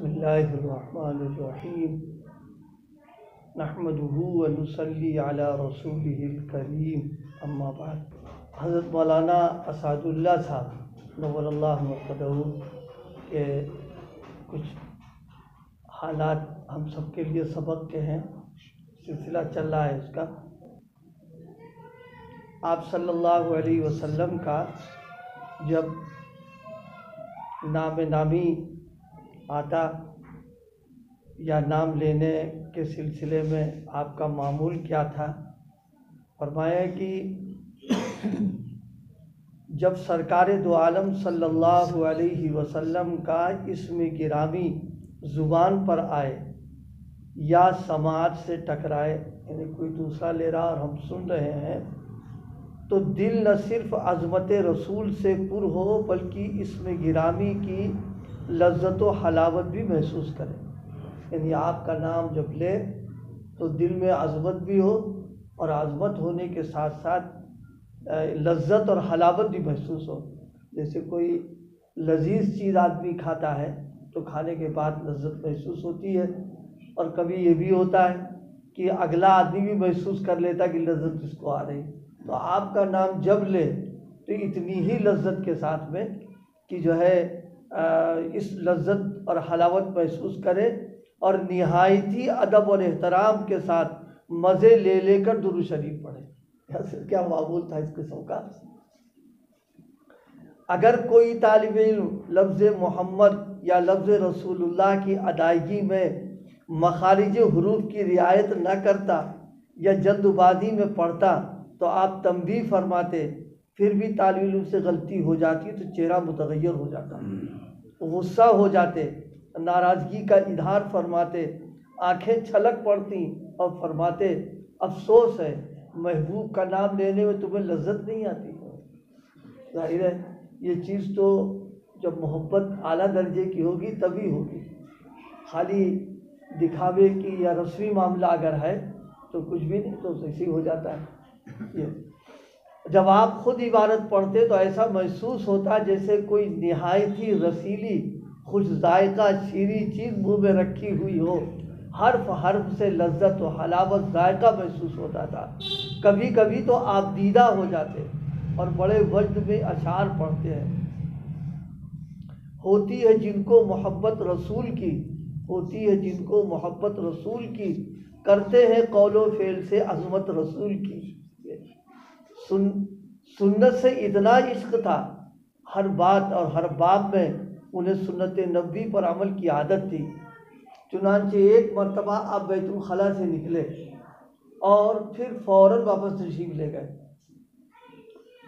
بسم اللہ الرحمن الرحیم نحمده ونصلی علی رسوله الکریم اما بعد۔ حضرت مولانا اسعد اللہ صاحب نور اللہ مرقدہ کے کچھ حالات ہم سب کے لیے سبق کے ہیں، سلسلہ چل رہا ہے اس کا۔ آپ صلی اللہ علیہ وسلم کا جب نام نامی آتا یا نام لینے کے سلسلے میں آپ کا معمول کیا تھا، فرمایا کہ جب سرکار دو عالم صلی اللہ علیہ وسلم کا اسم گرامی زبان پر آئے یا سماعت سے ٹکرائے، یعنی کوئی دوسرا لے رہا اور ہم سن رہے ہیں، تو دل نہ صرف عظمت رسول سے پر ہو بلکہ اسم گرامی کی لذت و حلاوت بھی محسوس کرے۔ یعنی آپ کا نام جب لے تو دل میں عظمت بھی ہو، اور عظمت ہونے کے ساتھ ساتھ لذت اور حلاوت بھی محسوس ہو۔ جیسے کوئی لذیذ چیز آدمی کھاتا ہے تو کھانے کے بعد لذت محسوس ہوتی ہے، اور کبھی یہ بھی ہوتا ہے کہ اگلا آدمی بھی محسوس کر لیتا کہ لذت اس کو آ رہی۔ تو آپ کا نام جب لے تو اتنی ہی لذت کے ساتھ میں کہ جو ہے اس لذت اور حلاوت محسوس کرے، اور نہایتی ادب اور احترام کے ساتھ مزے لے لے کر درود شریف پڑھے۔ کیا معمول تھا اس قسم کا؟ اگر کوئی طالب علم لفظ محمد یا لفظ رسول اللہ کی ادائیگی میں مخارج حروف کی رعایت نہ کرتا یا جلد بازی میں پڑھتا تو آپ تنبیہ فرماتے، پھر بھی طالب علم سے غلطی ہو جاتی تو چہرہ متغیر ہو جاتا، غصہ ہو جاتے، ناراضگی کا اظہار فرماتے، آنکھیں چھلک پڑتی اور فرماتے افسوس ہے محبوب کا نام لینے میں تمہیں لذت نہیں آتی۔ ظاہر ہے یہ چیز تو جب محبت اعلیٰ درجے کی ہوگی تبھی ہوگی، خالی دکھاوے کی یا رسمی معاملہ اگر ہے تو کچھ بھی نہیں، تو ایسے ہی ہو جاتا ہے۔ جب آپ خود عبارت پڑھتے تو ایسا محسوس ہوتا جیسے کوئی نہایت ہی رسیلی خوش ذائقہ شیریں چیز منہ میں رکھی ہوئی ہو، حرف حرف سے لذت و حلاوت ذائقہ محسوس ہوتا تھا۔ کبھی کبھی تو آپ دیدہ ہو جاتے اور بڑے وجد میں اشعار پڑھتے ہیں۔ ہوتی ہے جن کو محبت رسول کی، ہوتی ہے جن کو محبت رسول کی، کرتے ہیں قول و فعل سے عظمت رسول کی۔ سنت سے اتنا عشق تھا، ہر بات اور ہر باب میں انہیں سنت نبوی پر عمل کی عادت تھی۔ چنانچہ ایک مرتبہ آپ بیت الخلاء سے نکلے اور پھر فوراً واپس تشریف لے گئے،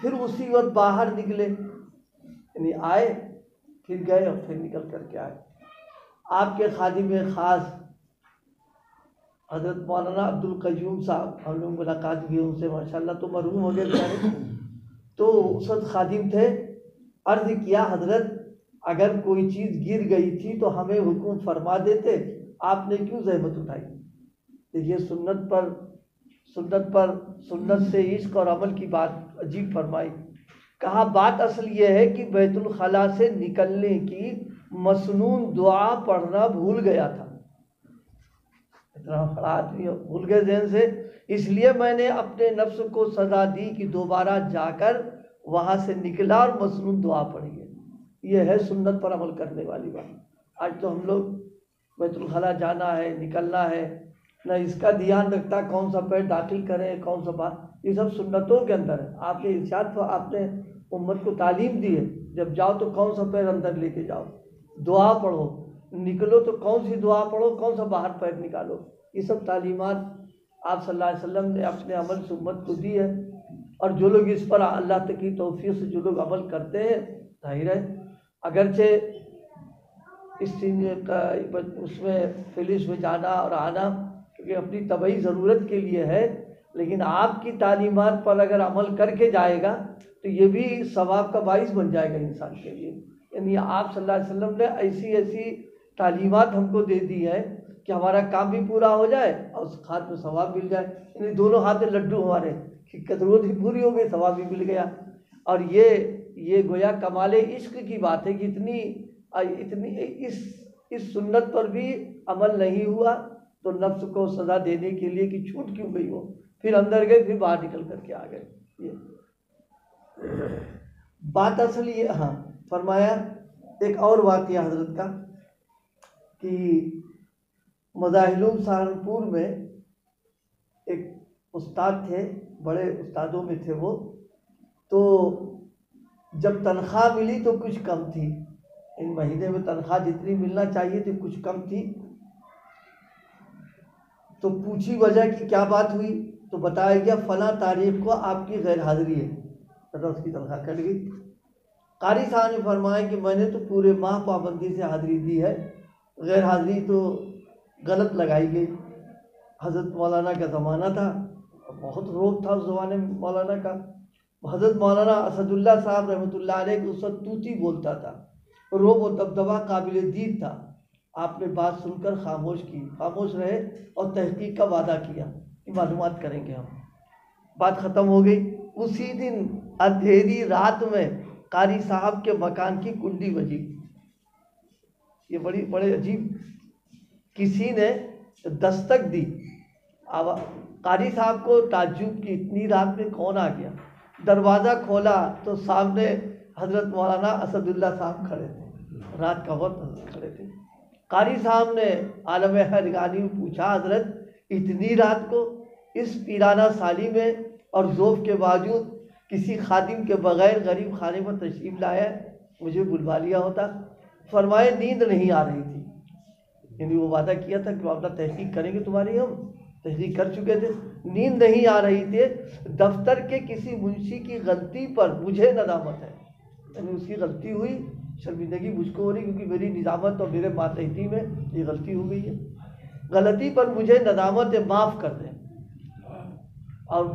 پھر اسی وقت باہر نکلے، یعنی آئے پھر گئے اور پھر نکل کر کے آئے۔ آپ کے خادم خاص حضرت مولانا عبد القیوم صاحب، ہم لوگ ملاقات بھی ان سے ماشاءاللہ، تو مرحوم ہو گئے بیچارے، تو اس وقت خادم تھے۔ عرض کیا حضرت اگر کوئی چیز گر گئی تھی تو ہمیں حکم فرما دیتے، آپ نے کیوں زحمت اٹھائی؟ یہ سنت سے عشق اور عمل کی بات عجیب فرمائی۔ کہا بات اصل یہ ہے کہ بیت الخلاء سے نکلنے کی مسنون دعا پڑھنا بھول گیا تھا۔ اتنا بڑا آدمی بھول گئے ذہن سے، اس لیے میں نے اپنے نفس کو سزا دی کہ دوبارہ جا کر وہاں سے نکلا اور مسنون دعا پڑھی ہے۔ یہ ہے سنت پر عمل کرنے والی بات۔ آج تو ہم لوگ بیت الخلاء جانا ہے، نکلنا ہے، نہ اس کا دھیان رکھتا کون سا پیر داخل کریں کون سا بات، یہ سب سنتوں کے اندر ہے۔ آپ نے ارشاد، آپ نے امت کو تعلیم دی ہے، جب جاؤ تو کون سا پیر اندر لے کے جاؤ، دعا پڑھو، نکلو تو کون سی دعا پڑھو، کون سا باہر پیر نکالو۔ یہ سب تعلیمات آپ صلی اللہ علیہ وسلم نے اپنے عمل سے امت کو دی ہے، اور جو لوگ اس پر اللہ تک کی توفیق سے جو لوگ عمل کرتے ہیں، ظاہر ہے اگرچہ اس میں فلس میں جانا اور آنا کیونکہ اپنی طبعی ضرورت کے لیے ہے، لیکن آپ کی تعلیمات پر اگر عمل کر کے جائے گا تو یہ بھی ثواب کا باعث بن جائے گا انسان کے لیے۔ یعنی آپ صلی اللہ علیہ وسلم نے ایسی تعلیمات ہم کو دے دی ہے کہ ہمارا کام بھی پورا ہو جائے اور اس ہاتھ میں ثواب مل جائے، یعنی دونوں ہاتھ میں لڈو ہمارے، ضرورت بھی پوری ہو گئی، ثواب بھی مل گیا۔ اور یہ گویا کمال عشق کی بات ہے کہ اتنی اس سنت پر بھی عمل نہیں ہوا تو نفس کو سزا دینے کے لیے کہ چھوٹ کیوں گئی ہو، پھر اندر گئے، پھر باہر نکل کر کے آ گئے۔ یہ بات اصل یہ، ہاں فرمایا ایک اور واقعہ حضرت کا کہ مظاہرالعلوم سہارنپور میں ایک استاد تھے، بڑے استادوں میں تھے وہ، تو جب تنخواہ ملی تو کچھ کم تھی، ان مہینے میں تنخواہ جتنی ملنا چاہیے تھی کچھ کم تھی، تو پوچھی وجہ کی کیا بات ہوئی، تو بتایا گیا فلاں تاریخ کو آپ کی غیر حاضری ہے، تو اس کی تنخواہ کٹ گئی۔ قاری صاحب نے فرمایا کہ میں نے تو پورے ماہ پابندی سے حاضری دی ہے، غیر حاضری تو غلط لگائی گئی۔ حضرت مولانا کا زمانہ تھا، بہت روب تھا اس زمانے میں مولانا کا، حضرت مولانا اسد اللہ صاحب رحمۃ اللہ علیہ کو اس وقت طوطی بولتا تھا، روب و دبدبہ قابل دید تھا۔ آپ نے بات سن کر خاموش کی، خاموش رہے اور تحقیق کا وعدہ کیا کہ معلومات کریں گے ہم۔ بات ختم ہو گئی۔ اسی دن اندھیری رات میں قاری صاحب کے مکان کی کنڈی بجی، یہ بڑے عجیب، کسی نے دستک دی، قاری صاحب کو تعجب کی اتنی رات میں کون آ گیا، دروازہ کھولا تو سامنے حضرت مولانا اسد اللہ صاحب کھڑے تھے، رات کا وقت کھڑے تھے۔ قاری صاحب نے عالم حیرانی میں پوچھا حضرت اتنی رات کو اس پیرانہ سالی میں اور ذوف کے باوجود کسی خادم کے بغیر غریب خانے میں تشریف لایا، مجھے بلوا لیا ہوتا۔ فرمائے نیند نہیں آ رہی تھی، یعنی وہ وعدہ کیا تھا کہ معاملہ تحقیق کریں گے تمہاری، ہم تحقیق کر چکے تھے، نیند نہیں آ رہی تھی، دفتر کے کسی منشی کی غلطی پر مجھے ندامت ہے، یعنی اس کی غلطی ہوئی، شرمندگی مجھ کو ہو رہی کیونکہ میری نظامت اور میرے ماتحتی میں یہ غلطی ہو گئی ہے، غلطی پر مجھے ندامت ہے، معاف کر دیں، اور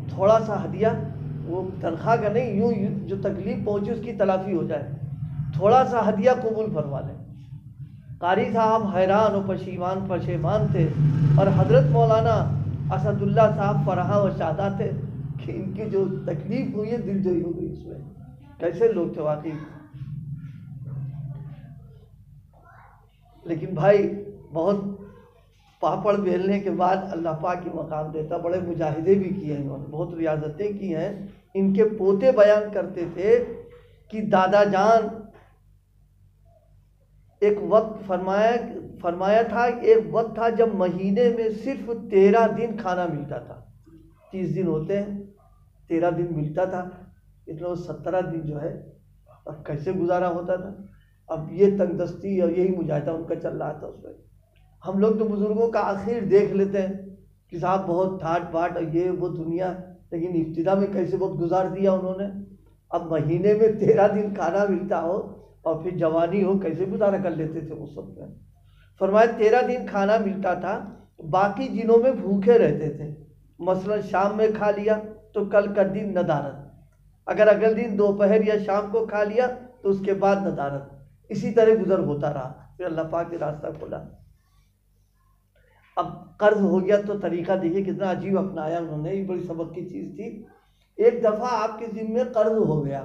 تھوڑا سا ہدیہ، وہ تنخواہ کا نہیں، یوں جو تکلیف پہنچی اس کی تلافی ہو جائے، تھوڑا سا ہدیہ قبول فرما لیں۔ قاری صاحب حیران و پشیمان تھے، اور حضرت مولانا اسد اللہ صاحب فرحاں و شاداں تھے کہ ان کی جو تکلیف ہوئی ہے دل جوئی ہو گئی اس میں، کیسے لوگ تھے واقعی۔ لیکن بھائی بہت پاپڑ بیلنے کے بعد اللہ پاک کی مقام دیتا، بڑے مجاہدے بھی کیے انہوں نے، بہت ریاضتیں کی ہیں۔ ان کے پوتے بیان کرتے تھے کہ دادا جان ایک وقت فرمایا تھا، ایک وقت تھا جب مہینے میں صرف 13 دن کھانا ملتا تھا، 30 دن ہوتے ہیں، 13 دن ملتا تھا، اتنا 17 دن جو ہے اب کیسے گزارا ہوتا تھا۔ اب یہ تنگ دستی اور یہی مجاہدہ ان کا چل رہا تھا اس میں۔ ہم لوگ تو بزرگوں کا آخر دیکھ لیتے ہیں کہ صاحب بہت ٹھاٹ باٹ اور یہ وہ دنیا، لیکن ابتدا میں کیسے وقت گزار دیا انہوں نے۔ اب مہینے میں 13 دن کھانا ملتا ہو اور پھر جوانی ہو، کیسے گزارا کر لیتے تھے اس وقت میں۔ فرمایا 13 دن کھانا ملتا تھا، باقی دنوں میں بھوکے رہتے تھے، مثلا شام میں کھا لیا تو کل کا دن ندارت، اگر اگلے دن دوپہر یا شام کو کھا لیا تو اس کے بعد ندارت، اسی طرح گزر ہوتا رہا۔ پھر اللہ پاک نے راستہ کھولا۔ اب قرض ہو گیا تو طریقہ دیکھیے کتنا عجیب اپنایا انہوں نے، یہ بڑی سبق کی چیز تھی۔ ایک دفعہ آپ کے ذمے قرض ہو گیا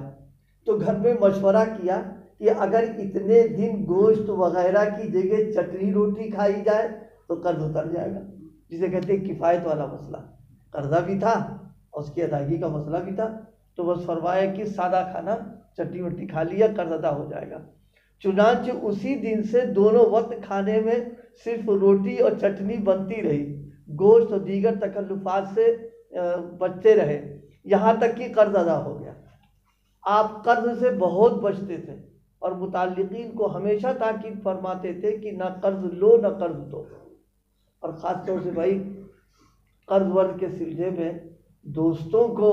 تو گھر میں مشورہ کیا کہ اگر اتنے دن گوشت وغیرہ کی جگہ چٹنی روٹی کھائی جائے تو قرض اتر جائے گا، جسے کہتے ہیں کفایت والا مسئلہ، قرضہ بھی تھا اور اس کی ادائیگی کا مسئلہ بھی تھا، تو بس فرمایا کہ سادہ کھانا چٹنی وٹی کھا لیا قرض ادا ہو جائے گا۔ چنانچہ اسی دن سے دونوں وقت کھانے میں صرف روٹی اور چٹنی بنتی رہی، گوشت اور دیگر تکلفات سے بچتے رہے، یہاں تک کہ قرض ادا ہو گیا۔ آپ قرض سے بہت بچتے تھے اور متعلقین کو ہمیشہ تاکید فرماتے تھے کہ نہ قرض لو نہ قرض دو، اور خاص طور سے بھائی قرض ورض کے سلسلے میں دوستوں کو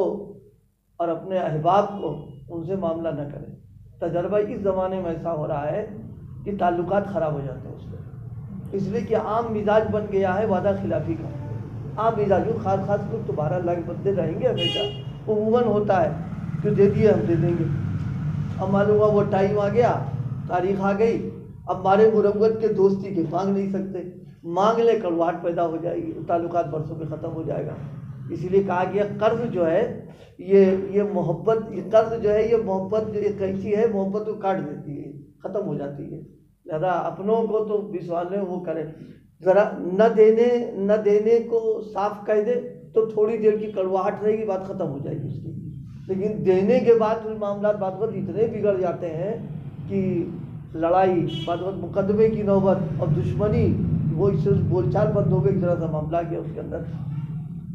اور اپنے احباب کو ان سے معاملہ نہ کریں۔ تجربہ اس زمانے میں ایسا ہو رہا ہے کہ تعلقات خراب ہو جاتے ہیں اس سے، اس لیے کہ عام مزاج بن گیا ہے وعدہ خلافی کا، عام مزاج، خاص لوگ تو 12 لاکھ بندے رہیں گے ہمیشہ، عموماً ہوتا ہے کہ دے دیے ہم دے دیں گے، اب معلوم ہوا وہ ٹائم آ گیا، تاریخ آ گئی، اب ہمارے مروت کے دوستی کے مانگ نہیں سکتے، مانگ لے کڑواہٹ پیدا ہو جائے گی، تعلقات برسوں میں ختم ہو جائے گا۔ اسی لیے کہا گیا قرض جو ہے یہ محبت، یہ قرض جو ہے یہ محبت، جو ایک قینچی ہے محبت کو کاٹ دیتی ہے، ختم ہو جاتی ہے، لہذا اپنوں کو تو وشواس نہیں وہ کرے، ذرا نہ دینے کو صاف کہہ دے تو تھوڑی دیر کی کڑواہٹ رہے گی، بات ختم ہو جائے گی اس کی، لیکن دینے کے بعد پھر معاملات بعد وقت اتنے بگڑ جاتے ہیں کہ لڑائی، بعد وقت مقدمے کی نوبت اور دشمنی، وہ اس سے بول چال بند ہو گئی، ذرا سا معاملہ کیا اس کے اندر۔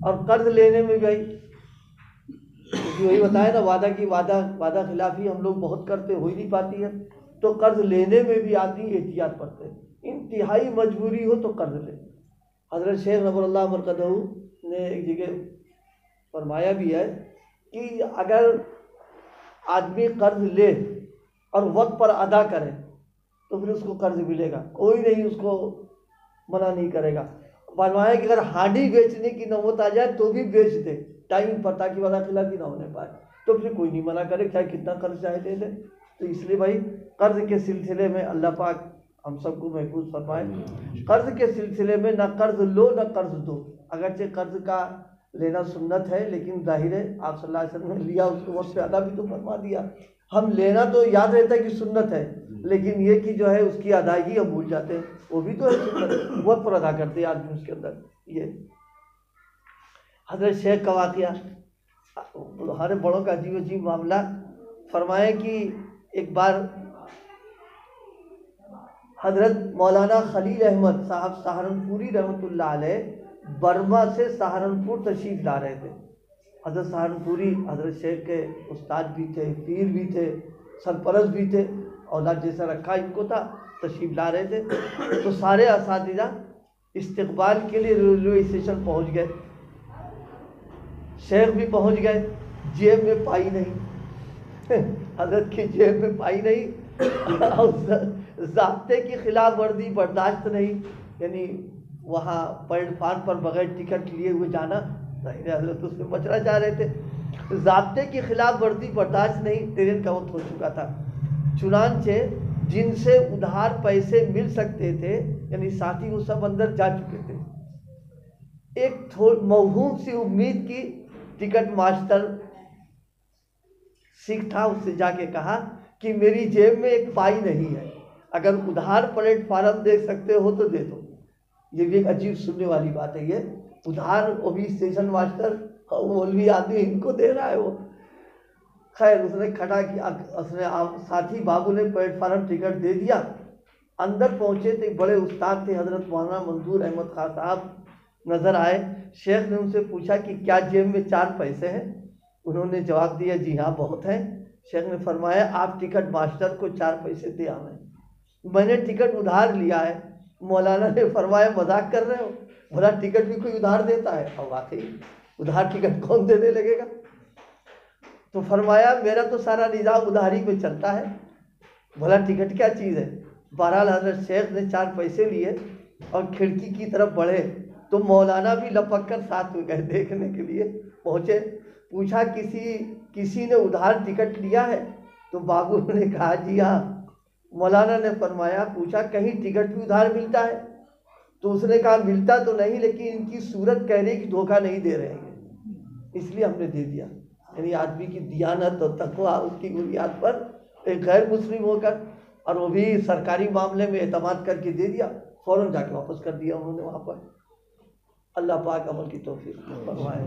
اور قرض لینے میں بھی وہی بتایا نا، وعدہ خلافی ہم لوگ بہت کرتے، ہو ہی نہیں پاتی ہے، تو قرض لینے میں بھی آدمی احتیاط برتے، انتہائی مجبوری ہو تو قرض لے۔ حضرت شیخ نور اللہ مرقدہ نے ایک جگہ فرمایا بھی ہے کہ اگر آدمی قرض لے اور وقت پر ادا کرے تو پھر اس کو قرض ملے گا، کوئی نہیں اس کو منع نہیں کرے گا۔ فرمایا کہ اگر ہانڈی بیچنے کی نوبت آ جائے تو بھی بیچ دے ٹائم پر، تاکہ وعدہ خلافی نہ ہونے پائے، تو پھر کوئی نہیں منع کرے، چاہے کتنا قرض چاہے دے لے۔ تو اس لیے بھائی قرض کے سلسلے میں اللہ پاک ہم سب کو محفوظ فرمائے۔ قرض کے سلسلے میں نہ قرض لو نہ قرض دو، اگرچہ قرض کا لینا سنت ہے، لیکن ظاہر ہے آپ صلی اللہ علیہ وسلم نے لیا، اس کو وقت پہ ادا بھی تو فرما دیا۔ ہم لینا تو یاد رہتا ہے کہ سنت ہے، لیکن یہ کہ جو ہے اس کی ادائیگی ہم بھول جاتے ہیں، وہ بھی تو ہے سنت، وقت پر ادا کرتے ہیں آدمی اس کے اندر۔ یہ حضرت شیخ کا واقعہ، ہمارے بڑوں کا عجیب عجیب معاملہ، فرمائے کہ ایک بار حضرت مولانا خلیل احمد صاحب سہارنپوری رحمۃ اللہ علیہ برما سے سہارنپور تشریف لا رہے تھے۔ حضرت سہارنپوری حضرت شیخ کے استاد بھی تھے، پیر بھی تھے، سرپرست بھی تھے، اولاد جیسا رکھا ان کو تھا، تشریف لا رہے تھے۔ تو سارے اساتذہ استقبال کے لیے ریلوے اسٹیشن پہنچ گئے، شیخ بھی پہنچ گئے، جیب میں پائی نہیں، حضرت کی جیب میں پائی نہیں، ضابطے کی خلاف ورزی برداشت نہیں، یعنی وہاں پلیٹ فارم پر بغیر ٹکٹ لیے ہوئے جانا، حضرت اس میں بچنا چاہ رہے تھے، ضابطے کی خلاف ورزی برداشت نہیں، ٹرین کا وقت ہو چکا تھا۔ چنانچہ جن سے ادھار پیسے مل سکتے تھے، یعنی ساتھی وہ سب اندر جا چکے تھے، ایک موہوم سی امید کی ٹکٹ ماسٹر سکھ تھا، اس سے جا کے کہا کہ میری جیب میں ایک پائی نہیں ہے، اگر ادھار پلیٹ فارم دے سکتے ہو تو دے دو۔ یہ بھی ایک عجیب سننے والی بات ہے، یہ ادھار وہ بھی اسٹیشن ماسٹر مولوی آدمی ان کو دے رہا ہے وہ۔ خیر اس نے کھڑا کیا، اس نے ساتھی بابو نے پلیٹ فارم ٹکٹ دے دیا۔ اندر پہنچے تو بڑے استاد تھے حضرت مولانا منظور احمد خان صاحب نظر آئے۔ شیخ نے ان سے پوچھا کہ کیا جیب میں 4 پیسے ہیں؟ انہوں نے جواب دیا جی ہاں بہت ہیں۔ شیخ نے فرمایا آپ ٹکٹ ماسٹر کو 4 پیسے دے آئیں، میں نے ٹکٹ ادھار لیا ہے۔ مولانا نے فرمایا مذاق کر رہے ہو، بھلا ٹکٹ بھی کوئی ادھار دیتا ہے؟ اور واقعی ادھار ٹکٹ کون دینے لگے گا؟ تو فرمایا میرا تو سارا نظام ادھاری پہ چلتا ہے، بھلا ٹکٹ کیا چیز ہے؟ بہرحال حضرت شیخ نے 4 پیسے لیے اور کھڑکی کی طرف بڑھے تو مولانا بھی لپک کر ساتھ میں گئے، دیکھنے کے لیے پہنچے۔ پوچھا کسی نے ادھار ٹکٹ لیا ہے؟ تو بابو نے کہا جی ہاں۔ مولانا نے فرمایا پوچھا کہیں ٹکٹ بھی ادھار ملتا ہے؟ تو اس نے کہا ملتا تو نہیں، لیکن ان کی صورت کہہ رہی کہ دھوکہ نہیں دے رہے ہیں، اس لیے ہم نے دے دیا۔ یعنی آدمی کی دیانت اور تقویٰ اس کی بنیاد پر ایک غیر مسلم ہو کر، اور وہ بھی سرکاری معاملے میں اعتماد کر کے دے دیا، فوراً جا کے واپس کر دیا انہوں نے وہاں پر۔ اللہ پاک عمل کی توفیق فرمائے۔